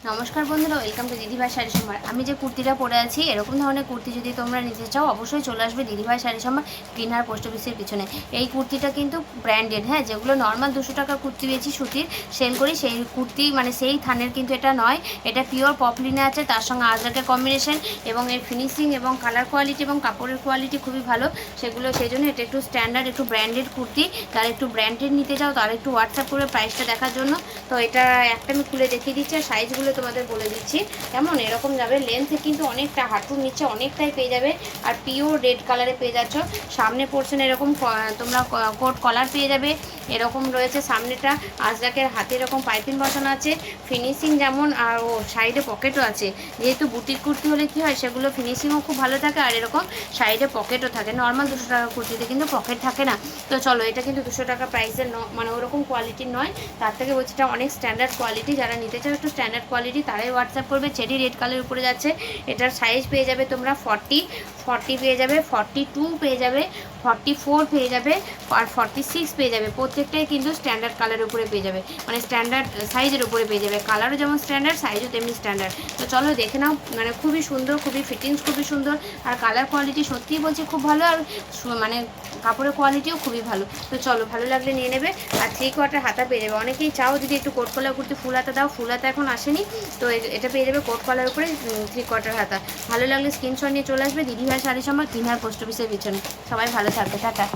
নমস্কার বন্ধুরা, welcome to দিদিভাই শাড়ি সম্ভার। আমি যে কুর্তিটা পরে আছি, এরকম ধরনের কুর্তি যদি তোমরা নিতে চাও অবশ্যই চলে আসবে দিদিভাই শাড়ি সম্ভার, গ্রিনহার পোস্ট অফিসের পিছনে। এই কুর্তিটা কিন্তু ব্র্যান্ডেড, হ্যাঁ, যেগুলো নর্মাল 200 টাকার কুর্তি বেশি সুতির সেল করি, সেই কুর্তি মানে সেই থানের কিন্তু এটা নয়। এটা পিওর পপলিনে আছে, তার সঙ্গে আজরাকের কম্বিনেশন এবং এর ফিনিশিং এবং কালার কোয়ালিটি এবং কাপড়ের কোয়ালিটি খুবই ভালো। সেই জন্য এটা একটু স্ট্যান্ডার্ড, একটু ব্র্যান্ডেড কুর্তি। তার একটু ব্র্যান্ডেড নিতে চাও তার একটু হোয়াটসঅ্যাপ করে প্রাইসটা দেখার জন্য। তো এটা একটা আমি খুলে দেখিয়ে দিচ্ছি আর সাইজগুলো তোমাদের বলে দিচ্ছি। কেমন এরকম যাবে, লেন্থে কিন্তু অনেকটা, হাঁটুর নিচে অনেকটাই পেয়ে যাবে। আর পিওর রেড কালারে পেয়ে যাচ্ছ। সামনে পোর্শন এরকম তোমরা কোট কলার পেয়ে যাবে, এরকম রয়েছে সামনেটা। আজরাকের হাতে এরকম পাইপিং বসানো আছে, ফিনিশিং যেমন, আর ও সাইডে পকেটও আছে। যেহেতু বুটিক কুর্তি হলে কী হয়, সেগুলো ফিনিশিংও খুব ভালো থাকে আর এরকম সাইডে পকেটও থাকে। নর্মাল 200 টাকার কুর্তিতে কিন্তু পকেট থাকে না। তো চলো, এটা কিন্তু 200 টাকা প্রাইসের মানে ওরকম কোয়ালিটির নয়, তার থেকে বলছি এটা অনেক স্ট্যান্ডার্ড কোয়ালিটি। যারা নিতে চাও একটু স্ট্যান্ডার্ড কোয়ালিটি তারাই হোয়াটসঅ্যাপ করবে। চেরি রেড কালারের উপরে যাচ্ছে। এটার সাইজ পেয়ে যাবে তোমরা 40 পেয়ে যাবে, 42 পেয়ে যাবে, 44 পেয়ে যাবে আর 46 পেয়ে যাবে। প্রত্যেকটাই কিন্তু স্ট্যান্ডার্ড কালারের উপরে পেয়ে যাবে, মানে স্ট্যান্ডার্ড সাইজের উপরে পেয়ে যাবে। কালারও যেমন স্ট্যান্ডার্ড, সাইজও তেমনি স্ট্যান্ডার্ড। তো চলো দেখে নাও, মানে খুবই সুন্দর, খুবই ফিটিংস খুবই সুন্দর আর কালার কোয়ালিটি সত্যিই বলছি খুব ভালো। আর মানে কাপড়ের কোয়ালিটিও খুবই ভালো। তো চলো, ভালো লাগলে নিয়ে নেবে। আর 3/4 হাতা পেয়ে যাবে। অনেকেই চাও যদি একটু কোট কলার কুর্তি ফুল হাতা দাও, ফুল হাতা এখন আসেনি, তো এটা পেয়ে যাবে কোট কলার উপরে 3/4 হাতা। ভালো লাগলে স্ক্রিনশট নিয়ে চলে আসবে দিদিভাই শাড়ি সম্ভার, গ্রিনহার পোস্ট অফিসের পিছনে। সবাই ভালো থাকবে, টাটা।